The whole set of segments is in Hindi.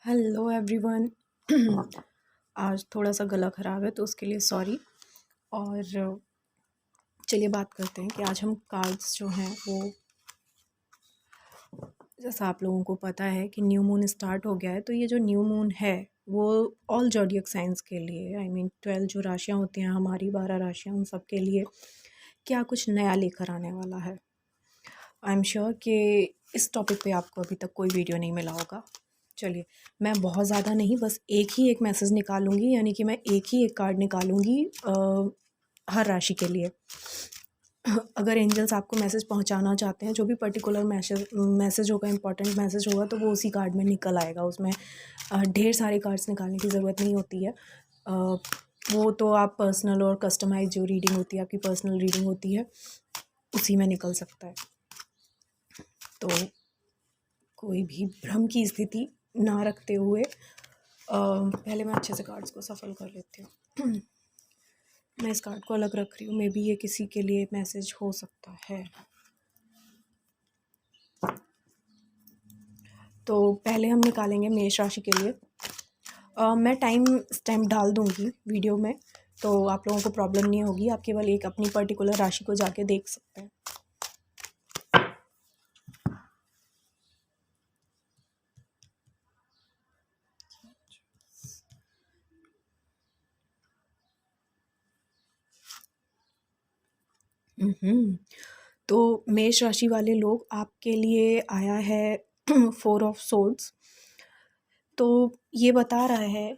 Hello everyone. आज थोड़ा सा गला ख़राब है तो उसके लिए सॉरी। और चलिए बात करते हैं कि आज हम कार्ड्स जो हैं वो, जैसा आप लोगों को पता है कि न्यू मून स्टार्ट हो गया है, तो ये जो न्यू मून है वो ऑल ज़ोडिएक साइंस के लिए, आई मीन 12 जो राशियाँ होती हैं हमारी, 12 राशियाँ, उन सब के लिए क्या कुछ नया लेकर आने वाला है। आई एम श्योर कि इस टॉपिक पे आपको अभी तक कोई वीडियो नहीं मिला होगा। चलिए, मैं बहुत ज़्यादा नहीं, बस एक मैसेज निकालूंगी, यानी कि मैं एक कार्ड निकालूंगी हर राशि के लिए। अगर एंजल्स आपको मैसेज पहुंचाना चाहते हैं, जो भी पर्टिकुलर मैसेज होगा, इंपॉर्टेंट मैसेज होगा, तो वो उसी कार्ड में निकल आएगा। उसमें ढेर सारे कार्ड्स निकालने की ज़रूरत नहीं होती है। वो तो आप पर्सनल और कस्टमाइज जो रीडिंग होती है, आपकी पर्सनल रीडिंग होती है, उसी में निकल सकता है। तो कोई भी भ्रम की स्थिति ना रखते हुए पहले मैं अच्छे से कार्ड्स को सफल कर लेती हूँ। मैं इस कार्ड को अलग रख रही हूँ, मे बी ये किसी के लिए मैसेज हो सकता है। तो पहले हम निकालेंगे मेष राशि के लिए। मैं टाइम स्टैम्प डाल दूँगी वीडियो में, तो आप लोगों को प्रॉब्लम नहीं होगी। आप केवल एक अपनी पर्टिकुलर राशि को जाके देख सकते हैं। तो मेष राशि वाले लोग, आपके लिए आया है 4 ऑफ सोर्ड्स। तो ये बता रहा है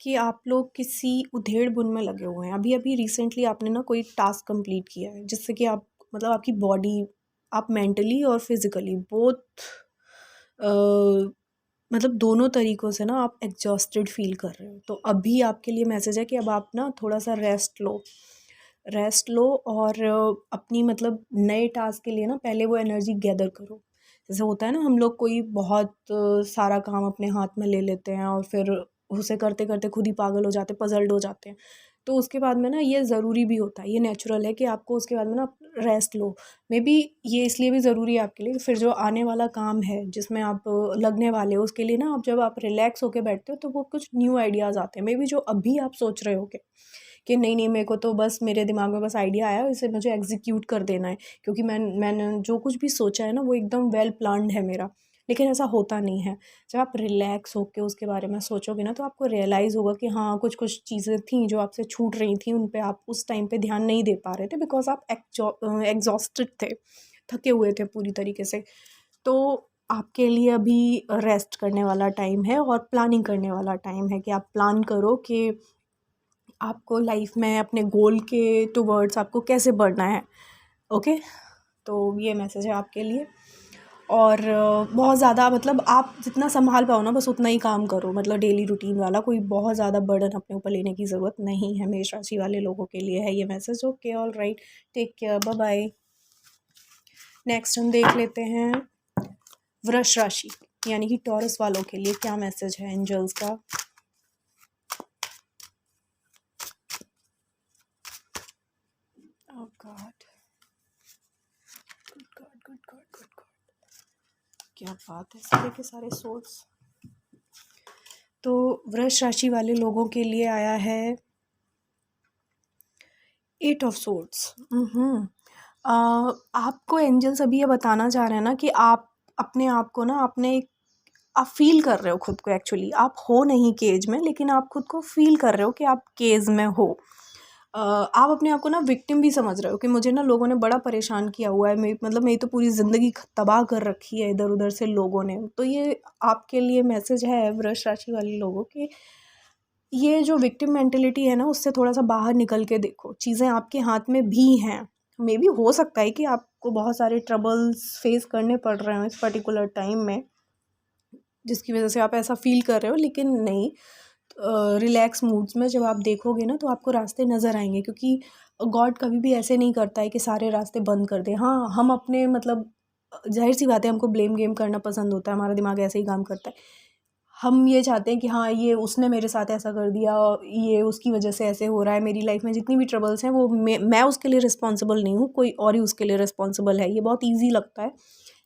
कि आप लोग किसी उधेड़-बुन में लगे हुए हैं। अभी-अभी रिसेंटली आपने ना कोई टास्क कंप्लीट किया है, जिससे कि आप, मतलब आपकी बॉडी, आप मेंटली और फिज़िकली बोथ मतलब दोनों तरीक़ों से ना आप एग्ज़ॉस्टेड फ़ील कर रहे हो। तो अभी आपके लिए मैसेज है कि अब आप ना थोड़ा-सा रेस्ट लो और अपनी, मतलब नए टास्क के लिए ना पहले वो एनर्जी गैदर करो। जैसे होता है ना, हम लोग कोई बहुत सारा काम अपने हाथ में ले लेते हैं और फिर उसे करते-करते खुद ही पागल हो जाते हैं, पज़ल्ड हो जाते हैं। तो उसके बाद में ना ये ज़रूरी भी होता है, ये नेचुरल है कि आपको उसके बाद में ना रेस्ट लो। मे बी ये इसलिए भी ज़रूरी है आपके लिए कि फिर जो आने वाला काम है जिसमें आप लगने वाले हो, उसके लिए ना आप जब आप रिलैक्स होके बैठते हो तो वो कुछ न्यू आइडियाज़ आते हैं। मे बी जो अभी आप सोच रहे होगे कि नहीं मेरे को तो बस, मेरे दिमाग में बस आइडिया आया, इसे मुझे एग्जीक्यूट कर देना है, क्योंकि मैंने जो कुछ भी सोचा है ना वो एकदम वेल प्लान्ड है मेरा। लेकिन ऐसा होता नहीं है। जब आप रिलैक्स होके उसके बारे में सोचोगे ना, तो आपको रियलाइज़ होगा कि हाँ, कुछ चीज़ें थी जो आपसे छूट रही थी, उन पे आप उस टाइम पे ध्यान नहीं दे पा रहे थे, बिकॉज़ आप एग्ज़ॉस्टेड थे, थके हुए थे पूरी तरीके से। तो आपके लिए अभी रेस्ट करने वाला टाइम है और प्लानिंग करने वाला टाइम है कि आप प्लान करो कि आपको लाइफ में अपने गोल के टुवर्ड्स आपको कैसे बढ़ना है। ओके, तो ये मैसेज है आपके लिए। और बहुत ज़्यादा, मतलब आप जितना संभाल पाओ ना, बस उतना ही काम करो, मतलब डेली रूटीन वाला, कोई बहुत ज़्यादा बर्डन अपने ऊपर लेने की ज़रूरत नहीं है। मेष राशि वाले लोगों के लिए है ये message. Okay, all right, take care, bye bye. Next हम देख लेते हैं वृष राशि, यानी कि टॉरस वालों के लिए क्या मैसेज है एंजल्स का। Oh God. गुड, क्या बात है, सारे के सारे सोर्स। तो वृष राशि वाले लोगों के लिए आया है 8 ऑफ सोर्ड्स। आपको एंजल्स अभी ये बताना चाह रहे हैं ना कि आप अपने आप को ना, आप फील कर रहे हो खुद को, एक्चुअली आप हो नहीं केज में, लेकिन आप खुद को फील कर रहे हो कि आप केज में हो। आप अपने आप को ना विक्टिम भी समझ रहे हो कि मुझे ना लोगों ने बड़ा परेशान किया हुआ है, मतलब मेरी तो पूरी ज़िंदगी तबाह कर रखी है इधर उधर से लोगों ने। तो ये आपके लिए मैसेज है वृष राशि वाले लोगों के, ये जो विक्टिम मेंटेलिटी है ना, उससे थोड़ा सा बाहर निकल के देखो, चीज़ें आपके हाथ में भी हैं। मे बी हो सकता है कि आपको बहुत सारे ट्रबल्स फेस करने पड़ रहे हो इस पर्टिकुलर टाइम में, जिसकी वजह से आप ऐसा फील कर रहे हो, लेकिन नहीं, रिलैक्स मूड्स में जब आप देखोगे ना, तो आपको रास्ते नज़र आएंगे, क्योंकि गॉड कभी भी ऐसे नहीं करता है कि सारे रास्ते बंद कर दे। हाँ, हम अपने, मतलब जाहिर सी बात है, हमको ब्लेम गेम करना पसंद होता है, हमारा दिमाग ऐसे ही काम करता है। हम ये चाहते हैं कि हाँ, ये उसने मेरे साथ ऐसा कर दिया, ये उसकी वजह से ऐसे हो रहा है, मेरी लाइफ में जितनी भी ट्रबल्स हैं वो मैं उसके लिए रिस्पॉन्सिबल नहीं हूँ, कोई और ही उसके लिए रिस्पॉन्सिबल है। ये बहुत ईजी लगता है,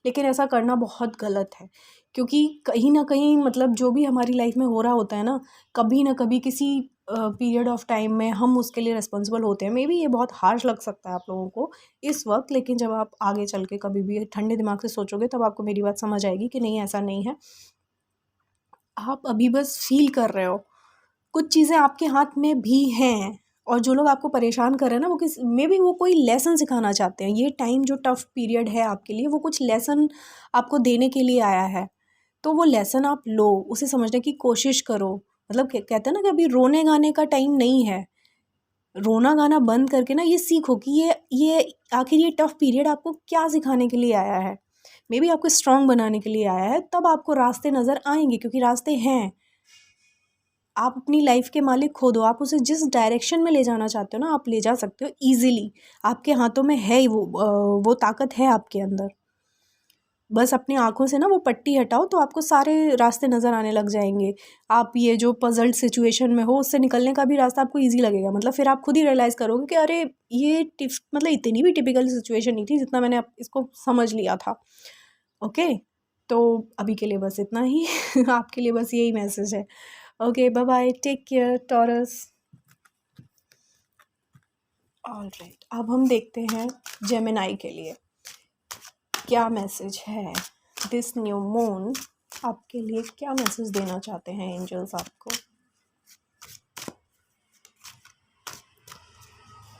लेकिन ऐसा करना बहुत गलत है, क्योंकि कहीं ना कहीं मतलब जो भी हमारी लाइफ में हो रहा होता है ना, कभी ना कभी किसी पीरियड ऑफ टाइम में हम उसके लिए रिस्पॉन्सिबल होते हैं। मे बी ये बहुत हार्श लग सकता है आप लोगों को इस वक्त, लेकिन जब आप आगे चल के कभी भी ठंडे दिमाग से सोचोगे तब आपको मेरी बात समझ आएगी कि नहीं, ऐसा नहीं है। आप अभी बस फील कर रहे हो, कुछ चीज़ें आपके हाथ में भी हैं। और जो लोग आपको परेशान कर रहे हैं ना, वो किस मे बी वो कोई लेसन सिखाना चाहते हैं। ये टाइम जो टफ पीरियड है आपके लिए, वो कुछ लेसन आपको देने के लिए आया है। तो वो लेसन आप लो, उसे समझने की कोशिश करो। मतलब कहते हैं ना कि अभी रोने गाने का टाइम नहीं है। रोना गाना बंद करके ना ये सीखो कि ये आखिर ये टफ पीरियड आपको क्या सिखाने के लिए आया है। मे बी आपको स्ट्रांग बनाने के लिए आया है। तब आपको रास्ते नज़र आएंगे, क्योंकि रास्ते हैं। आप अपनी लाइफ के मालिक खुद हो। आप उसे जिस डायरेक्शन में ले जाना चाहते हो ना, आप ले जा सकते हो ईजिली। आपके हाथों में है ही वो ताकत है आपके अंदर। बस अपनी आँखों से ना वो पट्टी हटाओ तो आपको सारे रास्ते नज़र आने लग जाएंगे। आप ये जो पज़ल्ड सिचुएशन में हो, उससे निकलने का भी रास्ता आपको ईज़ी लगेगा। मतलब फिर आप खुद ही रियलाइज़ करोगे कि अरे ये मतलब इतनी भी टिपिकल सिचुएशन नहीं थी जितना मैंने इसको समझ लिया था। ओके, तो अभी के लिए बस इतना ही आपके लिए बस यही मैसेज है। Okay, bye bye, take care Taurus. Alright, अब हम देखते हैं जेमिनाई के लिए क्या मैसेज है। दिस न्यू मून आपके लिए क्या मैसेज देना चाहते हैं एंजल्स आपको।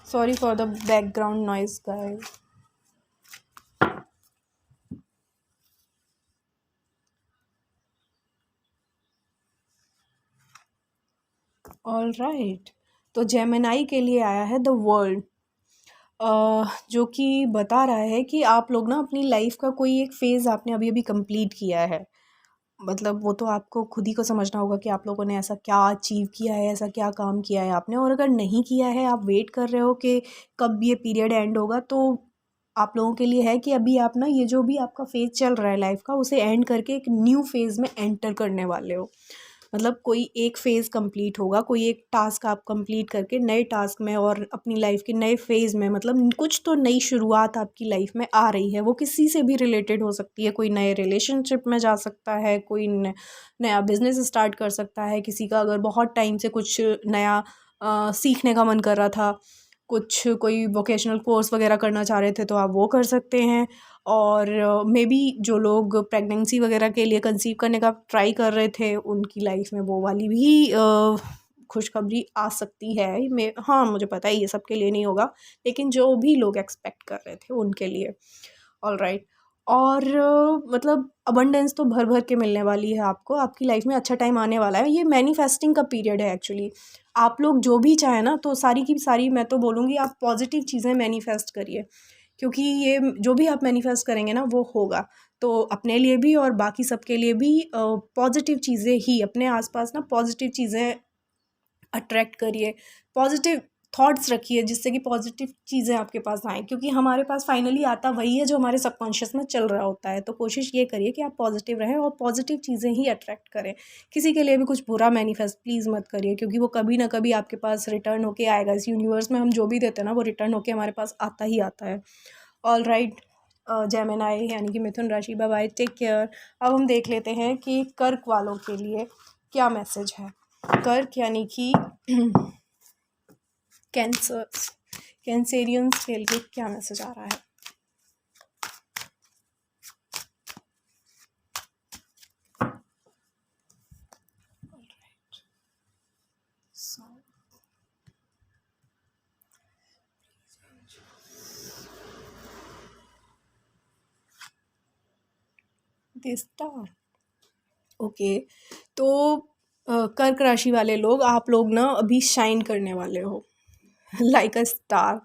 Sorry for the background noise guys. Alright, तो जेमिनाई के लिए आया है द वर्ल्ड, जो कि बता रहा है कि आप लोग ना अपनी लाइफ का कोई एक फ़ेज़ आपने अभी अभी कंप्लीट किया है। मतलब वो तो आपको खुद ही को समझना होगा कि आप लोगों ने ऐसा क्या अचीव किया है, ऐसा क्या काम किया है आपने। और अगर नहीं किया है, आप वेट कर रहे हो कि कब ये पीरियड एंड होगा, तो आप लोगों के लिए है कि अभी आप ना ये जो भी आपका फ़ेज़ चल रहा है लाइफ का, उसे एंड करके एक न्यू फ़ेज़ में एंटर करने वाले हो। मतलब कोई एक फ़ेज़ कंप्लीट होगा, कोई एक टास्क आप कंप्लीट करके नए टास्क में और अपनी लाइफ के नए फ़ेज़ में, मतलब कुछ तो नई शुरुआत आपकी लाइफ में आ रही है। वो किसी से भी रिलेटेड हो सकती है। कोई नए रिलेशनशिप में जा सकता है, कोई नया बिज़नेस स्टार्ट कर सकता है। किसी का अगर बहुत टाइम से कुछ नया सीखने का मन कर रहा था, कुछ कोई वोकेशनल कोर्स वगैरह करना चाह रहे थे, तो आप वो कर सकते हैं। और मे बी जो लोग प्रेगनेंसी वगैरह के लिए कंसीव करने का ट्राई कर रहे थे, उनकी लाइफ में वो वाली भी खुशखबरी आ सकती है। हाँ, मुझे पता है ये सबके लिए नहीं होगा, लेकिन जो भी लोग एक्सपेक्ट कर रहे थे उनके लिए। ऑलराइट, और मतलब अबंडेंस तो भर भर के मिलने वाली है आपको। आपकी लाइफ में अच्छा टाइम आने वाला है। ये मैनिफेस्टिंग का पीरियड है एक्चुअली। आप लोग जो भी चाहें ना, तो सारी की सारी मैं तो बोलूँगी आप पॉजिटिव चीज़ें मैनिफेस्ट करिए, क्योंकि ये जो भी आप मैनिफेस्ट करेंगे ना वो होगा। तो अपने लिए भी और बाकी सबके लिए भी पॉजिटिव चीज़ें ही अपने आसपास ना, पॉजिटिव चीज़ें अट्रैक्ट करिए। पॉजिटिव थॉट्स रखिए जिससे कि पॉजिटिव चीज़ें आपके पास आएँ, क्योंकि हमारे पास फाइनली आता वही है जो हमारे सबकॉन्शियस में चल रहा होता है। तो कोशिश ये करिए कि आप पॉजिटिव रहें और पॉजिटिव चीज़ें ही अट्रैक्ट करें। किसी के लिए भी कुछ बुरा मैनिफेस्ट प्लीज़ मत करिए, क्योंकि वो कभी ना कभी आपके पास रिटर्न होके आएगा। इस यूनिवर्स में हम जो भी देते हैं ना, वो रिटर्न होके हमारे पास आता ही आता है। ऑलराइट, जेमिनी यानी कि मिथुन राशि, बाय बाय, टेक केयर। अब हम देख लेते हैं कि कर्क वालों के लिए क्या मैसेज है। कर्क यानी कि कैंसेरियंस के लिए क्या मैसेज आ रहा है। स्टार, ओके, तो कर्क राशि वाले लोग, आप लोग ना अभी शाइन करने वाले हो लाइक अ स्टार।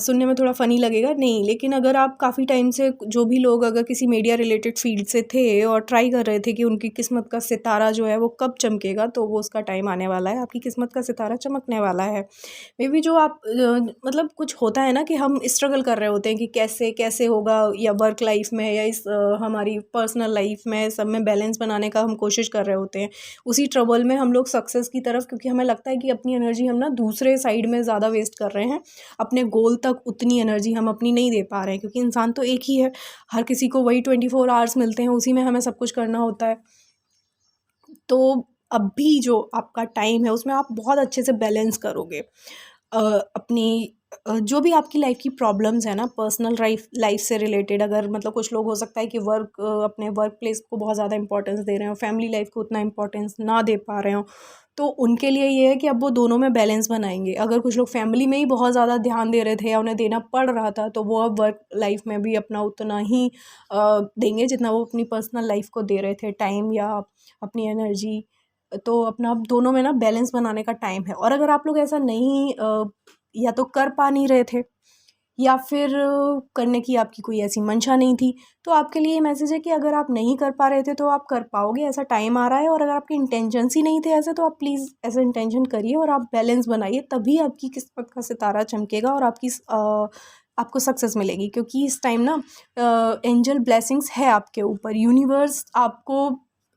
सुनने में थोड़ा फ़नी लगेगा, नहीं, लेकिन अगर आप काफ़ी टाइम से जो भी लोग अगर किसी मीडिया रिलेटेड फील्ड से थे और ट्राई कर रहे थे कि उनकी किस्मत का सितारा जो है वो कब चमकेगा, तो वो उसका टाइम आने वाला है। आपकी किस्मत का सितारा चमकने वाला है। मे बी जो आप मतलब कुछ होता है ना कि हम स्ट्रगल कर रहे होते हैं कि कैसे कैसे होगा, या वर्क लाइफ में या इस हमारी पर्सनल लाइफ में, सब में बैलेंस बनाने का हम कोशिश कर रहे होते हैं। उसी ट्रबल में हम लोग सक्सेस की तरफ, क्योंकि हमें लगता है कि अपनी एनर्जी हम ना दूसरे साइड में ज़्यादा वेस्ट कर रहे हैं, अपने गोल तक उतनी एनर्जी हम अपनी नहीं दे पा रहे हैं, क्योंकि इंसान तो एक ही है, हर किसी को वही 24 आवर्स मिलते हैं, उसी में हमें सब कुछ करना होता है। तो अभी जो आपका टाइम है उसमें आप बहुत अच्छे से बैलेंस करोगे अपनी जो भी आपकी लाइफ की प्रॉब्लम्स है ना, पर्सनल लाइफ से रिलेटेड। अगर मतलब कुछ लोग हो सकता है कि अपने वर्क प्लेस को बहुत ज़्यादा इंपॉर्टेंस दे रहे हो, फैमिली लाइफ को उतना इंपॉर्टेंस ना दे पा रहे हो, तो उनके लिए ये है कि अब वो दोनों में बैलेंस बनाएंगे। अगर कुछ लोग फैमिली में ही बहुत ज़्यादा ध्यान दे रहे थे या उन्हें देना पड़ रहा था, तो वो अब वर्क लाइफ में भी अपना उतना ही देंगे जितना वो अपनी पर्सनल लाइफ को दे रहे थे, टाइम या अपनी एनर्जी। तो अपना अब दोनों में ना बैलेंस बनाने का टाइम है। और अगर आप लोग ऐसा नहीं या तो कर पा नहीं रहे थे, या फिर करने की आपकी कोई ऐसी मंशा नहीं थी, तो आपके लिए ये मैसेज है कि अगर आप नहीं कर पा रहे थे तो आप कर पाओगे, ऐसा टाइम आ रहा है। और अगर आपके इंटेंशंस ही नहीं थे ऐसे, तो आप प्लीज़ ऐसा इंटेंशन करिए और आप बैलेंस बनाइए, तभी आपकी किस्मत का सितारा चमकेगा और आपको सक्सेस मिलेगी। क्योंकि इस टाइम ना एंजल ब्लेसिंग्स है आपके ऊपर, यूनिवर्स आपको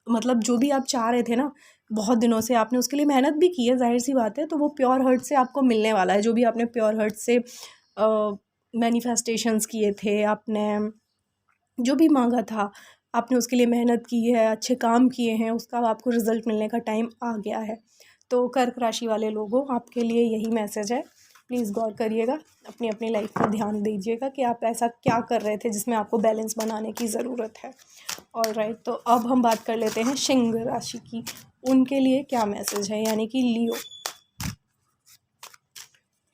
मतलब जो भी आप चाह रहे थे ना, बहुत दिनों से आपने उसके लिए मेहनत भी की है, जाहिर सी बात है, तो वो प्योर हर्ट से आपको मिलने वाला है। जो भी आपने प्योर हर्ट से मैनिफेस्टेशंस किए थे, आपने जो भी मांगा था, आपने उसके लिए मेहनत की है, अच्छे काम किए हैं, उसका आपको रिज़ल्ट मिलने का टाइम आ गया है। तो कर्क राशि वाले लोगों, आपके लिए यही मैसेज है। प्लीज़ गौर करिएगा, अपनी अपनी लाइफ पर ध्यान दीजिएगा कि आप ऐसा क्या कर रहे थे जिसमें आपको बैलेंस बनाने की ज़रूरत है। ऑलराइट, तो अब हम बात कर लेते हैं सिंह राशि की। उनके लिए क्या मैसेज है, यानी कि Leo.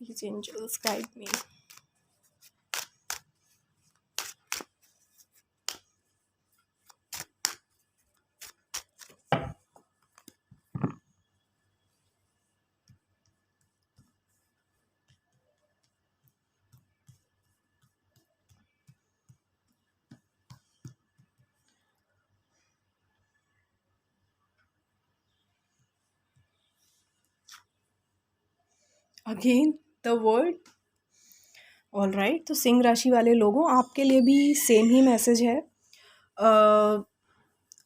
Please angels guide me. Again the word. Alright, तो सिंह राशि वाले लोगों, आपके लिए भी सेम ही मैसेज है।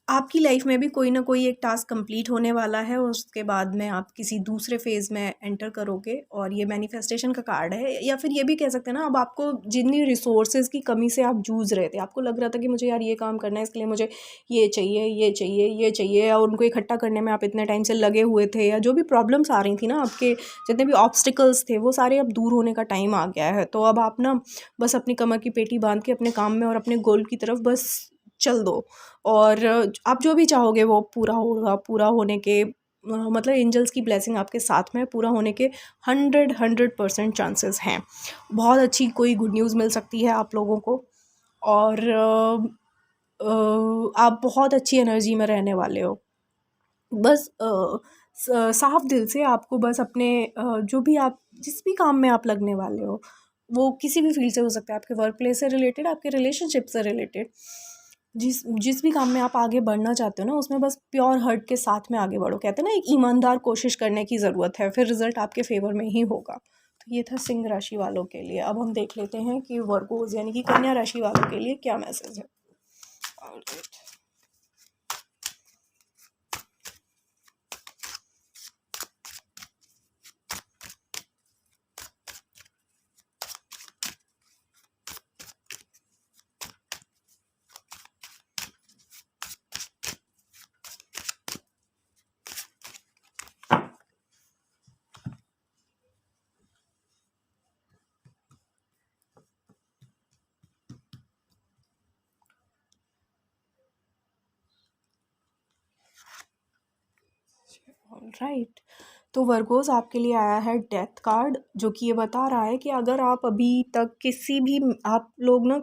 आपकी लाइफ में भी कोई ना कोई एक टास्क कंप्लीट होने वाला है, और उसके बाद में आप किसी दूसरे फेज़ में एंटर करोगे। और ये मैनिफेस्टेशन का कार्ड है, या फिर ये भी कह सकते हैं ना, अब आपको जितनी रिसोर्सेज की कमी से आप जूझ रहे थे, आपको लग रहा था कि मुझे यार ये काम करना है, इसके लिए मुझे ये चाहिए, ये चाहिए, ये चाहिए, और उनको इकट्ठा करने में आप इतने टाइम से लगे हुए थे, या जो भी प्रॉब्लम्स आ रही थी ना, आपके जितने भी ऑब्स्टिकल्स थे, वो सारे अब दूर होने का टाइम आ गया है। तो अब आप ना बस अपनी कमर की पेटी बांध के अपने काम में और अपने गोल की तरफ बस चल दो, और आप जो भी चाहोगे वो पूरा होगा। पूरा होने के मतलब एंजल्स की ब्लेसिंग आपके साथ में, पूरा होने के 100% चांसेस हैं। बहुत अच्छी कोई गुड न्यूज़ मिल सकती है आप लोगों को, और आप बहुत अच्छी एनर्जी में रहने वाले हो। बस साफ दिल से आपको बस अपने जो भी आप जिस भी काम में आप लगने वाले हो, वो किसी भी फील्ड से हो सकता है, आपके वर्क प्लेस से रिलेटेड, आपके रिलेशनशिप से रिलेटेड, जिस जिस भी काम में आप आगे बढ़ना चाहते हो ना, उसमें बस प्योर हार्ट के साथ में आगे बढ़ो। कहते हैं ना, एक ईमानदार कोशिश करने की ज़रूरत है, फिर रिजल्ट आपके फेवर में ही होगा। तो ये था सिंह राशि वालों के लिए। अब हम देख लेते हैं कि वर्गोज यानी कि कन्या राशि वालों के लिए क्या मैसेज है। Alright. राइट, तो वर्गोस आपके लिए आया है डेथ कार्ड, जो कि ये बता रहा है कि अगर आप अभी तक किसी भी आप लोग ना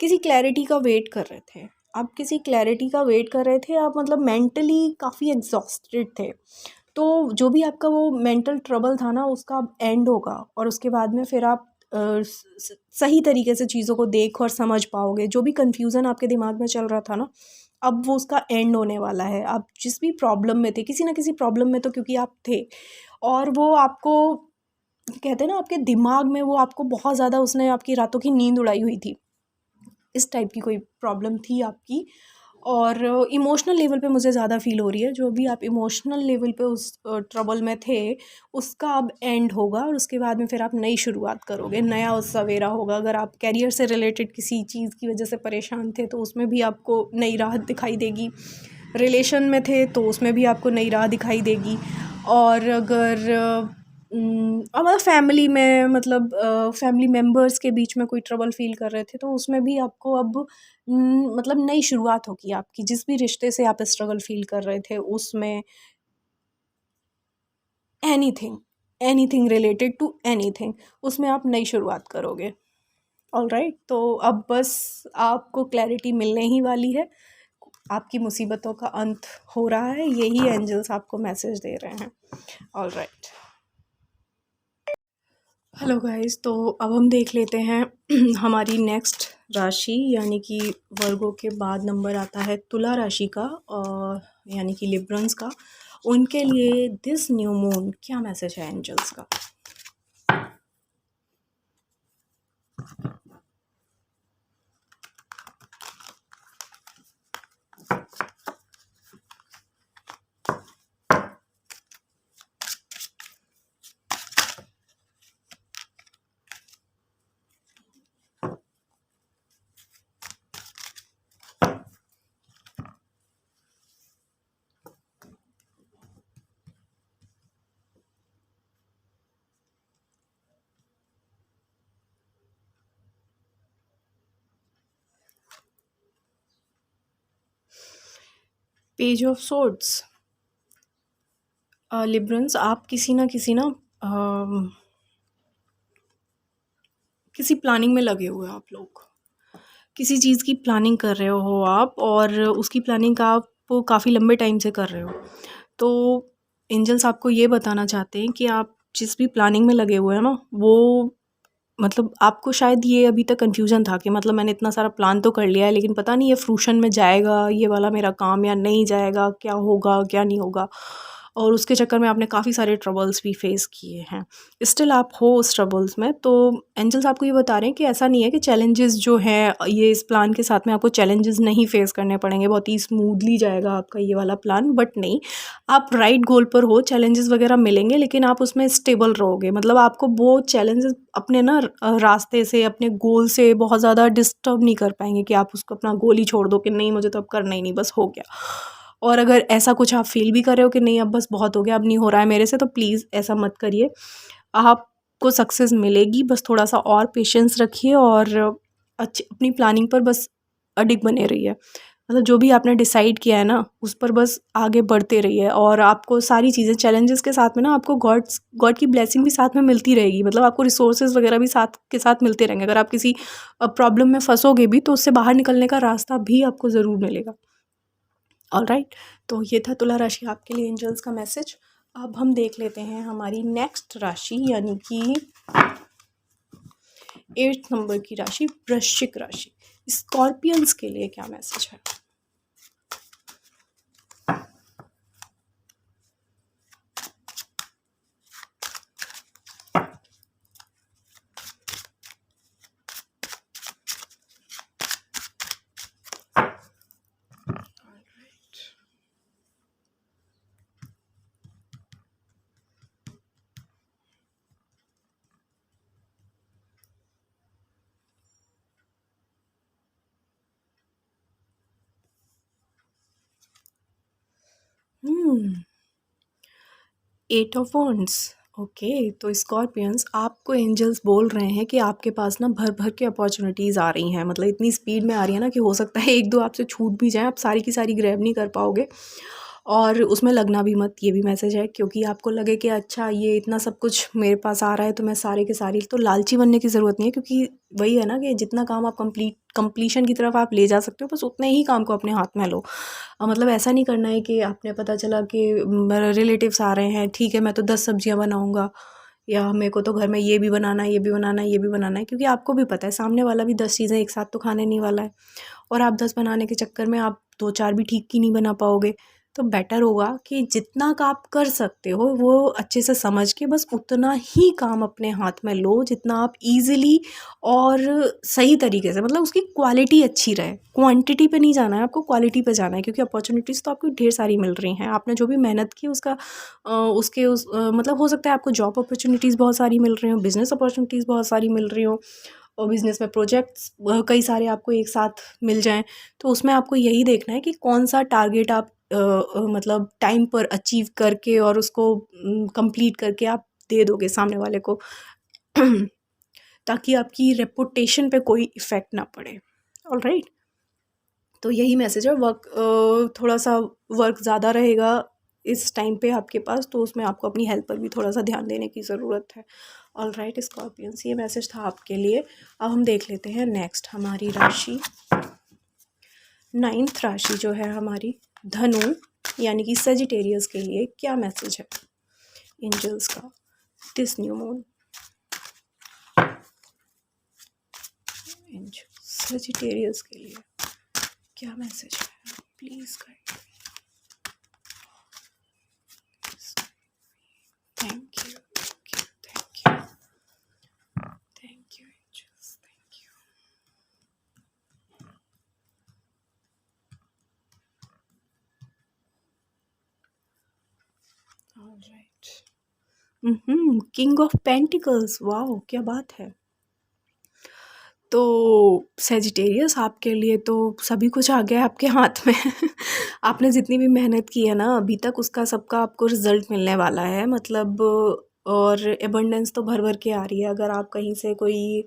किसी क्लैरिटी का वेट कर रहे थे, आप किसी क्लैरिटी का वेट कर रहे थे, आप मतलब मेंटली काफ़ी एग्जॉस्टेड थे, तो जो भी आपका वो मेंटल ट्रबल था ना, उसका अब एंड होगा। और उसके बाद में फिर आप सही तरीके से चीज़ों को देख और समझ पाओगे। जो भी कन्फ्यूज़न आपके दिमाग में चल रहा था ना, अब वो उसका एंड होने वाला है। आप जिस भी प्रॉब्लम में थे, किसी ना किसी प्रॉब्लम में तो क्योंकि आप थे, और वो आपको कहते हैं ना, आपके दिमाग में वो आपको बहुत ज़्यादा उसने आपकी रातों की नींद उड़ाई हुई थी, इस टाइप की कोई प्रॉब्लम थी आपकी। और इमोशनल लेवल पे मुझे ज़्यादा फ़ील हो रही है, जो भी आप इमोशनल लेवल पे उस ट्रबल में थे, उसका अब एंड होगा और उसके बाद में फिर आप नई शुरुआत करोगे, नया उस सवेरा होगा। अगर आप करियर से रिलेटेड किसी चीज़ की वजह से परेशान थे तो उसमें भी आपको नई राहत दिखाई देगी, रिलेशन में थे तो उसमें भी आपको नई राह दिखाई देगी। और अगर मतलब फैमिली में, मतलब फैमिली मेम्बर्स के बीच में कोई ट्रबल फ़ील कर रहे थे तो उसमें भी आपको अब मतलब नई शुरुआत होगी आपकी। जिस भी रिश्ते से आप स्ट्रगल फ़ील कर रहे थे उसमें, anything, anything related to anything, उसमें आप नई शुरुआत करोगे। ऑलराइट, तो अब बस आपको क्लैरिटी मिलने ही वाली है, आपकी मुसीबतों का अंत हो रहा है, यही एंजल्स आपको मैसेज दे रहे हैं। ऑलराइट, हेलो गाइस, तो अब हम देख लेते हैं हमारी नेक्स्ट राशि, यानी कि वर्गों के बाद नंबर आता है तुला राशि का, और यानी कि लिब्रंस का। उनके लिए दिस न्यू मून क्या मैसेज है एंजल्स का। Page of swords. लिब्रंस, आप किसी ना किसी ना किसी प्लानिंग में लगे हुए हो आप लोग, किसी चीज़ की प्लानिंग कर रहे हो आप, और उसकी प्लानिंग का आप काफ़ी लंबे टाइम से कर रहे हो। तो एंजल्स आपको ये बताना चाहते हैं कि आप जिस भी प्लानिंग में लगे हुए हैं ना, वो मतलब आपको शायद ये अभी तक कन्फ्यूज़न था कि मतलब मैंने इतना सारा प्लान तो कर लिया है, लेकिन पता नहीं ये फ्रूशन में जाएगा ये वाला मेरा काम या नहीं जाएगा, क्या होगा क्या नहीं होगा। और उसके चक्कर में आपने काफ़ी सारे ट्रबल्स भी फेस किए हैं। स्टिल आप हो उस ट्रबल्स में, तो एंजल्स आपको ये बता रहे हैं कि ऐसा नहीं है कि चैलेंजेस जो हैं ये इस प्लान के साथ में आपको चैलेंजेस नहीं फेस करने पड़ेंगे, बहुत ही स्मूथली जाएगा आपका ये वाला प्लान। बट नहीं, आप राइट गोल पर हो, चैलेंजेस वगैरह मिलेंगे लेकिन आप उसमें स्टेबल रहोगे। मतलब आपको वो चैलेंजेस अपने ना रास्ते से, अपने गोल से बहुत ज़्यादा डिस्टर्ब नहीं कर पाएंगे कि आप उसको अपना गोल ही छोड़ दो कि नहीं मुझे तो अब करना ही नहीं, बस हो गया। और अगर ऐसा कुछ आप फील भी कर रहे हो कि नहीं अब बस बहुत हो गया, अब नहीं हो रहा है मेरे से, तो प्लीज़ ऐसा मत करिए। आपको सक्सेस मिलेगी, बस थोड़ा सा और पेशेंस रखिए और अच्छी अपनी प्लानिंग पर बस अडिग बने रहिए। मतलब जो भी आपने डिसाइड किया है ना उस पर बस आगे बढ़ते रहिए, और आपको सारी चीज़ें चैलेंजेस के साथ में ना आपको गॉड की ब्लेसिंग भी साथ में मिलती रहेगी। मतलब आपको रिसोर्सेज वगैरह भी साथ के साथ मिलते रहेंगे। अगर आप किसी प्रॉब्लम में फंसोगे भी तो उससे बाहर निकलने का रास्ता भी आपको ज़रूर मिलेगा। ऑलराइट, तो ये था तुला राशि आपके लिए एंजल्स का मैसेज। अब हम देख लेते हैं हमारी नेक्स्ट राशि, यानी कि 8th नंबर की राशि वृश्चिक राशि। स्कॉर्पियंस के लिए क्या मैसेज है। Eight of wands. ओके, तो स्कॉर्पियंस आपको एंजल्स बोल रहे हैं कि आपके पास ना भर भर के अपॉर्चुनिटीज़ आ रही हैं। मतलब इतनी स्पीड में आ रही है ना कि हो सकता है एक दो आपसे छूट भी जाएं, आप सारी की सारी ग्रैब नहीं कर पाओगे। और उसमें लगना भी मत, ये भी मैसेज है, क्योंकि आपको लगे कि अच्छा ये इतना सब कुछ मेरे पास आ रहा है तो मैं सारे के सारी, तो लालची बनने की ज़रूरत नहीं है। क्योंकि वही है ना कि जितना काम आप कंप्लीशन की तरफ आप ले जा सकते हो, बस उतने ही काम को अपने हाथ में लो। मतलब ऐसा नहीं करना है कि आपने पता चला कि रिलेटिव्स आ रहे हैं, ठीक है मैं तो 10 सब्जियां बनाऊंगा, या मेरे को तो घर में ये भी बनाना है, ये भी बनाना है, ये भी बनाना है, क्योंकि आपको भी पता है सामने वाला भी 10 चीज़ें एक साथ तो खाने नहीं वाला है। और आप 10 बनाने के चक्कर में आप 2-4 भी ठीक की नहीं बना पाओगे। तो बेटर होगा कि जितना का आप कर सकते हो वो अच्छे से समझ के बस उतना ही काम अपने हाथ में लो जितना आप इजीली और सही तरीके से, मतलब उसकी क्वालिटी अच्छी रहे। क्वांटिटी पे नहीं जाना है आपको, क्वालिटी पे जाना है, क्योंकि अपॉर्चुनिटीज़ तो आपको ढेर सारी मिल रही हैं। आपने जो भी मेहनत की उसका मतलब हो सकता है आपको जॉब अपॉर्चुनिटीज़ बहुत सारी मिल रही हो, बिज़नेस अपॉर्चुनिटीज़ बहुत सारी मिल रही हो, और बिज़नेस में प्रोजेक्ट्स कई सारे आपको एक साथ मिल जाएँ। तो उसमें आपको यही देखना है कि कौन सा टारगेट आप मतलब टाइम पर अचीव करके और उसको कंप्लीट करके आप दे दोगे सामने वाले को ताकि आपकी रेपुटेशन पे कोई इफ़ेक्ट ना पड़े। ऑलराइट, तो यही मैसेज है। थोड़ा सा वर्क ज़्यादा रहेगा इस टाइम पे आपके पास, तो उसमें आपको अपनी हेल्थ पर भी थोड़ा सा ध्यान देने की ज़रूरत है। ऑलराइट स्कॉर्पियंस, ये मैसेज था आपके लिए। अब हम देख लेते हैं नेक्स्ट हमारी राशि, 9th राशि जो है हमारी धनु यानी कि सेजिटेरियस के लिए क्या मैसेज है एंजल्स का दिस न्यू मून। सेजिटेरियस के लिए क्या मैसेज है, please guide. Thank you, thank you, thank you angels, thank you. Alright, king of pentacles, wow क्या बात है। तो सेजिटेरियस आपके लिए तो सभी कुछ आ गया है आपके हाथ में आपने जितनी भी मेहनत की है ना अभी तक, उसका सबका आपको रिजल्ट मिलने वाला है, मतलब। और एबंडेंस तो भर भर के आ रही है। अगर आप कहीं से कोई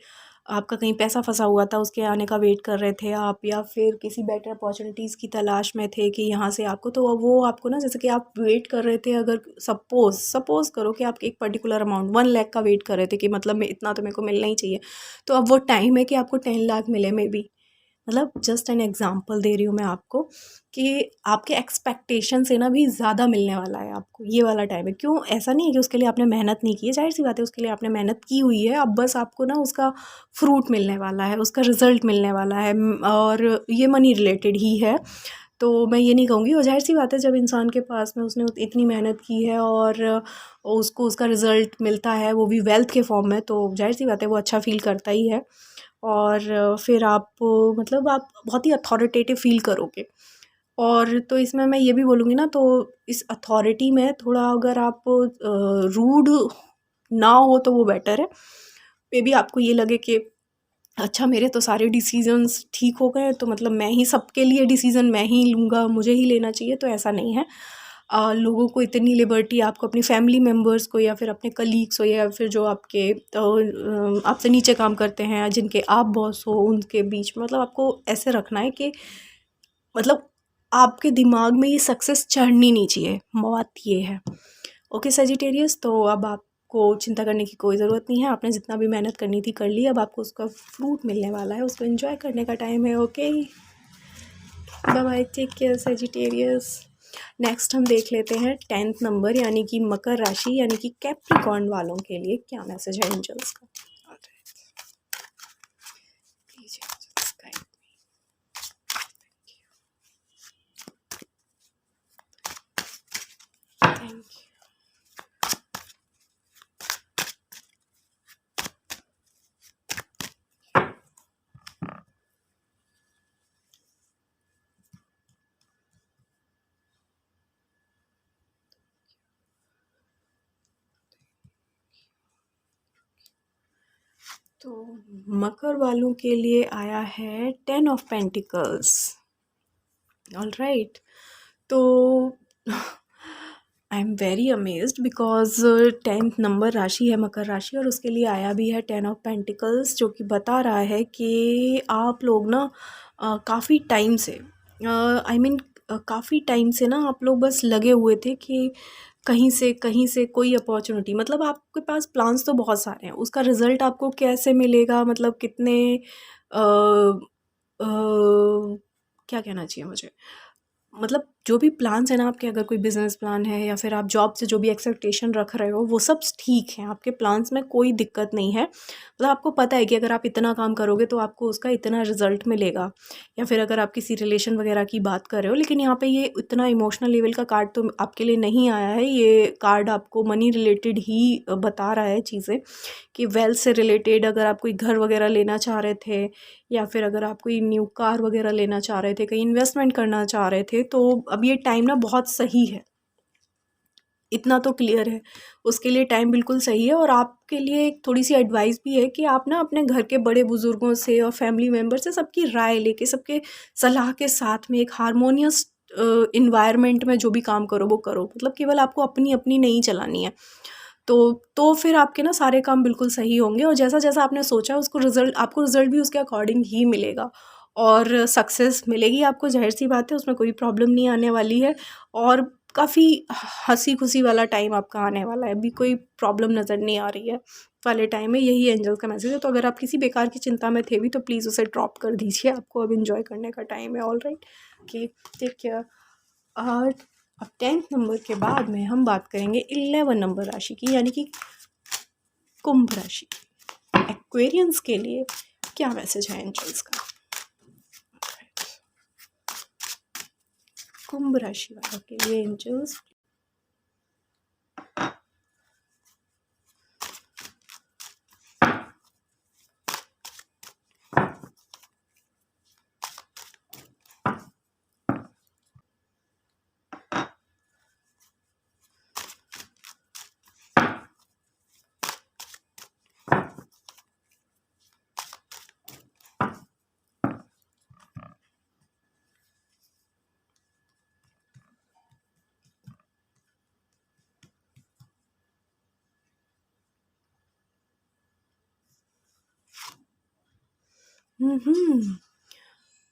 आपका कहीं पैसा फंसा हुआ था, उसके आने का वेट कर रहे थे आप, या फिर किसी बेटर अपॉर्चुनिटीज़ की तलाश में थे कि यहाँ से आपको, तो वो आपको ना, जैसे कि आप वेट कर रहे थे, अगर सपोज़ करो कि आप एक पर्टिकुलर अमाउंट 1 लाख का वेट कर रहे थे कि मतलब मैं इतना तो मेरे को मिलना ही चाहिए, तो अब वो टाइम है कि आपको 10 लाख मिले मे बी। मतलब जस्ट एन एग्जांपल दे रही हूँ मैं आपको कि आपके एक्सपेक्टेशन से ना भी ज़्यादा मिलने वाला है आपको, ये वाला टाइम है। क्यों, ऐसा नहीं है कि उसके लिए आपने मेहनत नहीं की है, जाहिर सी बात है उसके लिए आपने मेहनत की हुई है, अब बस आपको ना उसका फ्रूट मिलने वाला है, उसका रिजल्ट मिलने वाला है। और ये मनी रिलेटेड ही है, तो मैं ये नहीं कहूँगी। और जाहिर सी बात है जब इंसान के पास में उसने इतनी मेहनत की है और उसको उसका रिज़ल्ट मिलता है, वो भी वेल्थ के फॉर्म में, तो जाहिर सी बात है वो अच्छा फ़ील करता ही है। और फिर आप मतलब आप बहुत ही अथॉरिटेटिव फ़ील करोगे। और तो इसमें मैं ये भी बोलूँगी ना, तो इस अथॉरिटी में थोड़ा अगर आप रूड ना हो तो वो बेटर है। मे बी आपको ये लगे कि अच्छा मेरे तो सारे डिसीजंस ठीक हो गए, तो मतलब मैं ही सबके लिए डिसीज़न मैं ही लूँगा, मुझे ही लेना चाहिए, तो ऐसा नहीं है। लोगों को इतनी लिबर्टी आपको अपनी फैमिली मेम्बर्स को या फिर अपने कलीग्स हो या फिर जो आपके आपसे नीचे काम करते हैं या जिनके आप बॉस हो, उनके बीच में मतलब आपको ऐसे रखना है कि मतलब आपके दिमाग में ये सक्सेस चढ़नी नहीं चाहिए, बात ये है। ओके सेजिटेरियस, तो अब आपको चिंता करने की कोई ज़रूरत नहीं है। आपने जितना भी मेहनत करनी थी कर ली, अब आपको उसका फ्रूट मिलने वाला है, उसको एंजॉय करने का टाइम है। Okay, bye bye, take care Sagittarius. Next हम देख लेते हैं 10th नंबर यानी कि मकर राशि यानी कि कैप्रिकॉर्न वालों के लिए क्या मैसेज है एंजल्स का। Please angels guide me, thank you. तो मकर वालों के लिए आया है 10 ऑफ पेंटिकल्स। ऑलराइट, तो I am very amazed because 10th number राशि है मकर राशि, और उसके लिए आया भी है 10 ऑफ पेंटिकल्स, जो कि बता रहा है कि आप लोग ना काफ़ी टाइम से काफ़ी टाइम से ना आप लोग बस लगे हुए थे कि कहीं से कोई अपॉर्चुनिटी, मतलब आपके पास प्लान्स तो बहुत सारे हैं, उसका रिज़ल्ट आपको कैसे मिलेगा, मतलब कितने अ, अ, क्या कहना चाहिए मुझे, मतलब जो भी प्लान्स हैं ना आपके, अगर कोई बिज़नेस प्लान है या फिर आप जॉब से जो भी एक्सपेक्टेशन रख रहे हो वो सब ठीक है, आपके प्लान्स में कोई दिक्कत नहीं है। मतलब आपको पता है कि अगर आप इतना काम करोगे तो आपको उसका इतना रिजल्ट मिलेगा। या फिर अगर आप किसी रिलेशन वगैरह की बात कर रहे हो, लेकिन यहाँ पे ये इतना इमोशनल लेवल का कार्ड तो आपके लिए नहीं आया है। ये कार्ड आपको मनी रिलेटेड ही बता रहा है चीज़ें, कि वेल्थ से रिलेटेड अगर आप कोई घर वगैरह लेना चाह रहे थे, या फिर अगर आप कोई न्यू कार वगैरह लेना चाह रहे थे, कहीं इन्वेस्टमेंट करना चाह रहे थे, तो अब ये टाइम ना बहुत सही है। इतना तो क्लियर है, उसके लिए टाइम बिल्कुल सही है। और आपके लिए एक थोड़ी सी एडवाइस भी है कि आप ना अपने घर के बड़े बुजुर्गों से और फैमिली मेम्बर से सबकी राय लेके, सबके सलाह के साथ में एक हारमोनियस इन्वायरमेंट में जो भी काम करो वो करो। मतलब केवल आपको अपनी अपनी नहीं चलानी है। तो फिर आपके ना सारे काम बिल्कुल सही होंगे, और जैसा जैसा आपने सोचा उसको रिजल्ट, आपको रिजल्ट भी उसके अकॉर्डिंग ही मिलेगा, और सक्सेस मिलेगी आपको, ज़ाहिर सी बात है, उसमें कोई प्रॉब्लम नहीं आने वाली है। और काफ़ी हंसी खुशी वाला टाइम आपका आने वाला है, अभी कोई प्रॉब्लम नज़र नहीं आ रही है वाले टाइम में। यही एंजल का मैसेज है। तो अगर आप किसी बेकार की चिंता में थे भी तो प्लीज़ उसे ड्रॉप कर दीजिए, आपको अब इंजॉय करने का टाइम है। ऑल राइट, कि टेक केयर। और अब 10th नंबर के बाद में हम बात करेंगे 11 नंबर राशि की, यानी कि कुंभ राशि। एक्वेरियंस के लिए क्या मैसेज है एंजल्स का? कुंभ राशि वालों के लिए एंजल्स।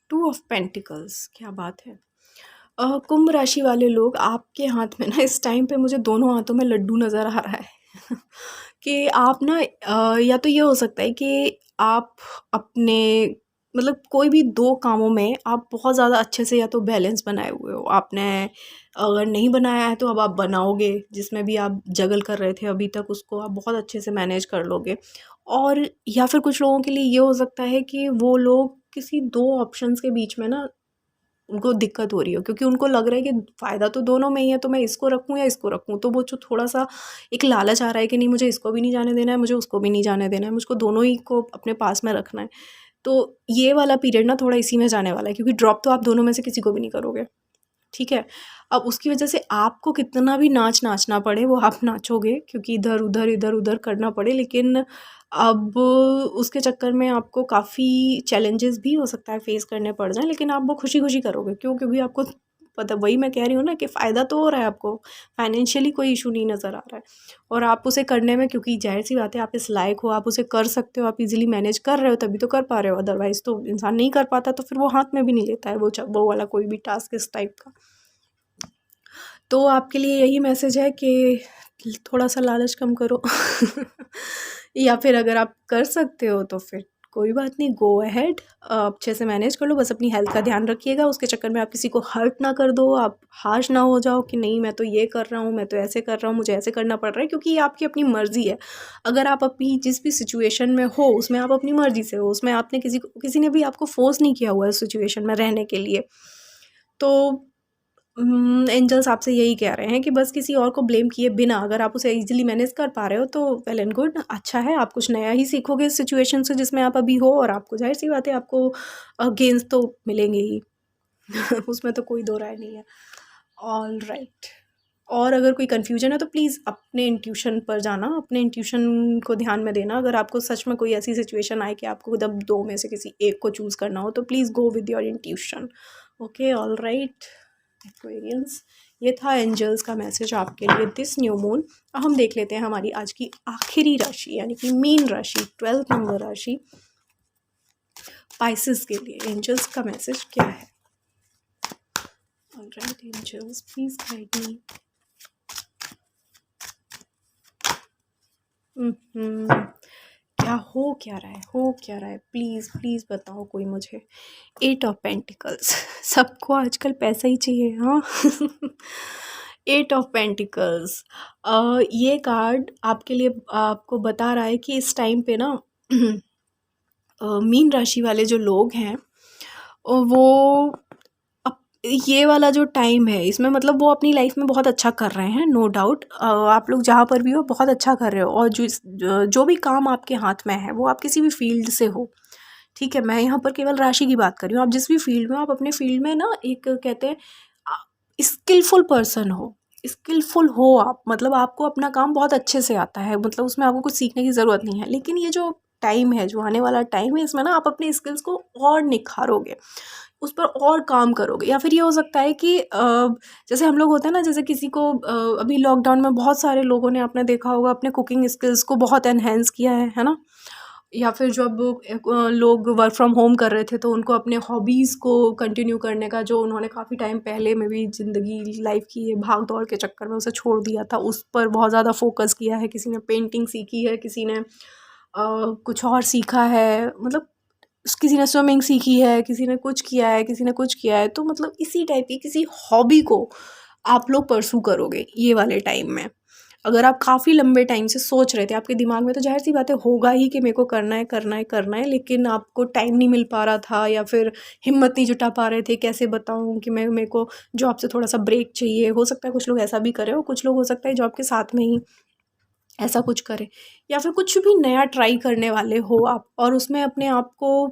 टू ऑफ पेंटिकल्स, क्या बात है। कुंभ राशि वाले लोग, आपके हाथ में ना इस टाइम पे मुझे दोनों हाथों में लड्डू नज़र आ रहा है कि आप ना या तो ये हो सकता है कि आप अपने, मतलब कोई भी दो कामों में आप बहुत ज़्यादा अच्छे से या तो बैलेंस बनाए हुए हो। आपने अगर नहीं बनाया है तो अब आप बनाओगे, जिसमें भी आप जगल कर रहे थे अभी तक उसको आप बहुत अच्छे से मैनेज कर लोगे। और या फिर कुछ लोगों के लिए ये हो सकता है कि वो लोग किसी दो ऑप्शंस के बीच में ना उनको दिक्कत हो रही हो, क्योंकि उनको लग रहा है कि फ़ायदा तो दोनों में ही है, तो मैं इसको रखूँ या इसको रखूँ। तो वो जो थोड़ा-सा एक लालच आ रहा है कि नहीं, मुझे इसको भी नहीं जाने देना है, मुझे उसको भी नहीं जाने देना है, मुझको दोनों ही को अपने पास में रखना है। तो ये वाला पीरियड ना थोड़ा इसी में जाने वाला है, क्योंकि ड्रॉप तो आप दोनों में से किसी को भी नहीं करोगे, ठीक है? अब उसकी वजह से आपको कितना भी नाचना पड़े वो आप नाचोगे, क्योंकि इधर-उधर करना पड़े, लेकिन अब उसके चक्कर में आपको काफ़ी चैलेंजेस भी हो सकता है फेस करने पड़ जाएँ, लेकिन आप वो खुशी-खुशी करोगे। क्यों? क्योंकि आपको पता, वही मैं कह रही हूँ ना कि फ़ायदा तो हो रहा है आपको, फाइनेंशियली कोई इशू नहीं नज़र आ रहा है। और आप उसे करने में, क्योंकि ज़ाहिर-सी बात है आप इस लायक हो, आप उसे कर सकते हो, आप ईज़िली मैनेज कर रहे हो तभी तो कर पा रहे हो, अदरवाइज़ तो इंसान नहीं कर पाता, तो फिर वो हाथ में भी नहीं लेता है वो वाला कोई भी टास्क इस टाइप का। तो आपके लिए यही मैसेज है कि थोड़ा सा लालच कम करो या फिर अगर आप कर सकते हो तो फिर कोई बात नहीं, गो अहेड, अच्छे से मैनेज कर लो। बस अपनी हेल्थ का ध्यान रखिएगा, उसके चक्कर में आप किसी को हर्ट ना कर दो, आप हार्श ना हो जाओ कि नहीं मैं तो ये कर रहा हूँ, मैं तो ऐसे कर रहा हूँ, मुझे ऐसे करना पड़ रहा है, क्योंकि ये आपकी अपनी मर्ज़ी है। अगर आप अपनी जिस भी सिचुएशन में हो उसमें आप अपनी मर्ज़ी से हो, उसमें आपने किसी ने भी आपको फोर्स नहीं किया हुआ है उस सिचुएशन में रहने के लिए। तो एंजल्स आपसे यही कह रहे हैं कि बस किसी और को ब्लेम किए बिना अगर आप उसे ईज़िली मैनेज कर पा रहे हो तो वेल एंड गुड, अच्छा है। आप कुछ नया ही सीखोगे इस सिचुएशन से जिसमें आप अभी हो, और आपको ज़ाहिर-सी बात है आपको गेन्स तो मिलेंगे ही उसमें तो कोई दो राय नहीं है। All right. और अगर कोई कन्फ्यूजन है तो प्लीज़ अपने इंट्यूशन पर जाना, अपने इंट्यूशन को ध्यान में देना। अगर आपको सच में कोई ऐसी सिचुएशन आए कि आपको जब दो में से किसी एक को चूज़ करना हो तो please go with your intuition. Okay, all right Aquarians, ये था एंजल्स का मैसेज आपके लिए दिस न्यू मून। अब हम देख लेते हैं हमारी आज की आखिरी राशि, यानी कि मीन राशि, 12th नंबर राशि पाइसेस के लिए एंजल्स का मैसेज क्या है? All right angels, please guide me. क्या हो क्या रहा है, हो क्या रहा है, प्लीज़ प्लीज़ बताओ कोई मुझे। 8 ऑफ पेंटिकल्स सबको आजकल पैसा ही चाहिए, हाँ। 8 ऑफ पेंटिकल्स, ये कार्ड आपके लिए आपको बता रहा है कि इस टाइम पे ना मीन राशि वाले जो लोग हैं वो अप ये वाला जो टाइम है इसमें मतलब वो अपनी लाइफ में बहुत अच्छा कर रहे हैं, नो डाउट। आप लोग जहाँ पर भी हो बहुत अच्छा कर रहे हो, और जो भी काम आपके हाथ में है वो आप किसी भी फील्ड से हो, ठीक है। मैं यहाँ पर केवल राशि की बात कर रही हूँ। आप जिस भी फील्ड में हो, आप अपने फील्ड में ना एक कहते हैं स्किलफुल पर्सन हो, स्किलफुल हो आप, मतलब आपको अपना काम बहुत अच्छे से आता है, मतलब उसमें आपको कुछ सीखने की ज़रूरत नहीं है। लेकिन ये जो टाइम है, जो आने वाला टाइम है, इसमें ना आप अपने स्किल्स को और निखारोगे, उस पर और काम करोगे। या फिर ये हो सकता है कि जैसे हम लोग होते हैं ना, जैसे किसी को अभी लॉकडाउन में बहुत सारे लोगों ने, आपने देखा होगा, अपने कुकिंग स्किल्स को बहुत एनहेंस किया है ना। या फिर जब लोग वर्क फ्रॉम होम कर रहे थे तो उनको अपने हॉबीज़ को कंटिन्यू करने का, जो उन्होंने काफ़ी टाइम पहले में भी ज़िंदगी लाइफ की है भाग दौड़ के चक्कर में उसे छोड़ दिया था, उस पर बहुत ज़्यादा फोकस किया है। किसी ने पेंटिंग सीखी है, किसी ने कुछ और सीखा है, मतलब किसी ने स्विमिंग सीखी है, किसी ने कुछ किया है, किसी ने कुछ किया है। तो मतलब इसी टाइप की किसी हॉबी को आप लोग परसू करोगे ये वाले टाइम में। अगर आप काफ़ी लंबे टाइम से सोच रहे थे, आपके दिमाग में तो ज़ाहिर सी बात है होगा ही कि मेरे को करना है करना है करना है, लेकिन आपको टाइम नहीं मिल पा रहा था, या फिर हिम्मत नहीं जुटा पा रहे थे, कैसे बताऊँ कि मेरे को जॉब से थोड़ा सा ब्रेक चाहिए। हो सकता है कुछ लोग ऐसा भी करें, और कुछ लोग हो सकता है जॉब के साथ में ही ऐसा कुछ करें। या फिर कुछ भी नया ट्राई करने वाले हो आप, और उसमें अपने आप को,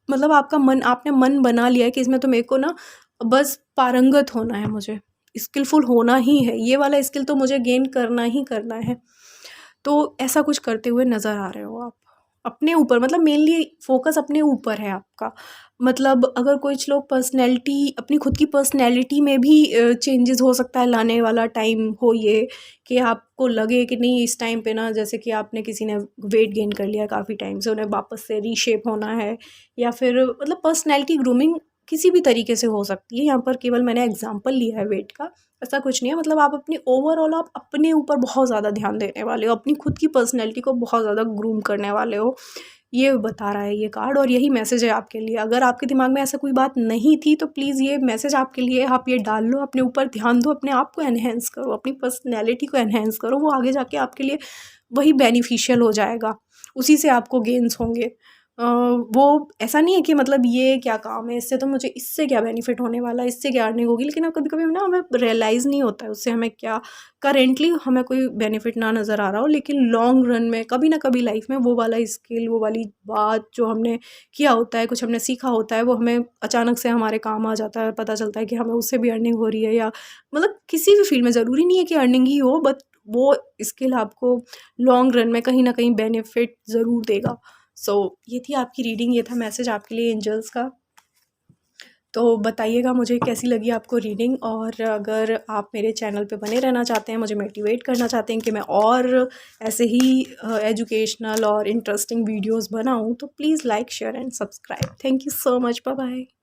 मतलब आपका मन, आपने मन बना लिया है कि इसमें तो मेरे को ना बस पारंगत होना है, मुझे स्किलफुल होना ही है, ये वाला स्किल तो मुझे गेन करना ही करना है। तो ऐसा कुछ करते हुए नज़र आ रहे हो आप अपने ऊपर, मतलब मेनली फोकस अपने ऊपर है आपका। मतलब अगर कुछ लोग पर्सनैलिटी, अपनी खुद की पर्सनैलिटी में भी चेंजेस हो सकता है, लाने वाला टाइम हो ये, कि आपको लगे कि नहीं इस टाइम पे ना, जैसे कि आपने, किसी ने वेट गेन कर लिया काफ़ी टाइम से, उन्हें वापस से रीशेप होना है, या फिर मतलब पर्सनैलिटी ग्रूमिंग किसी भी तरीके से हो सकती है। यहाँ पर केवल मैंने एग्जांपल लिया है वेट का, ऐसा कुछ नहीं है। मतलब आप अपनी ओवरऑल, आप अपने ऊपर बहुत ज़्यादा ध्यान देने वाले हो, अपनी खुद की पर्सनैलिटी को बहुत ज़्यादा ग्रूम करने वाले हो, ये बता रहा है ये कार्ड। और यही मैसेज है आपके लिए। अगर आपके दिमाग में ऐसा कोई बात नहीं थी तो प्लीज़ ये मैसेज आपके लिए, आप ये डाल लो, अपने ऊपर ध्यान दो, अपने आप को एनहेंस करो, अपनी पर्सनैलिटी को एनहेंस करो, वो आगे जाके आपके लिए वही बेनिफिशियल हो जाएगा, उसी से आपको गेन्स होंगे। वो ऐसा नहीं है कि मतलब ये क्या काम है, इससे तो मुझे, इससे क्या बेनिफिट होने वाला है, इससे क्या अर्निंग होगी। लेकिन अब कभी कभी ना हमें रियलाइज़ नहीं होता है उससे हमें क्या, करेंटली हमें कोई बेनिफिट ना नज़र आ रहा हो, लेकिन लॉन्ग रन में कभी ना कभी लाइफ में वो वाला स्किल, वो वाली बात जो हमने किया होता है, कुछ हमने सीखा होता है, वो हमें अचानक से हमारे काम आ जाता है। पता चलता है कि हमें उससे भी अर्निंग हो रही है, या मतलब किसी भी फील्ड में, ज़रूरी नहीं है कि अर्निंग ही हो, बट वो स्किल आपको लॉन्ग रन में कहीं ना कहीं बेनिफिट ज़रूर देगा। सो ये थी आपकी रीडिंग, ये था मैसेज आपके लिए एंजल्स का। तो बताइएगा मुझे कैसी लगी आपको रीडिंग, और अगर आप मेरे चैनल पे बने रहना चाहते हैं, मुझे मोटिवेट करना चाहते हैं कि मैं और ऐसे ही एजुकेशनल और इंटरेस्टिंग वीडियोस बनाऊं, तो please like, share and subscribe. Thank you so much, bye bye.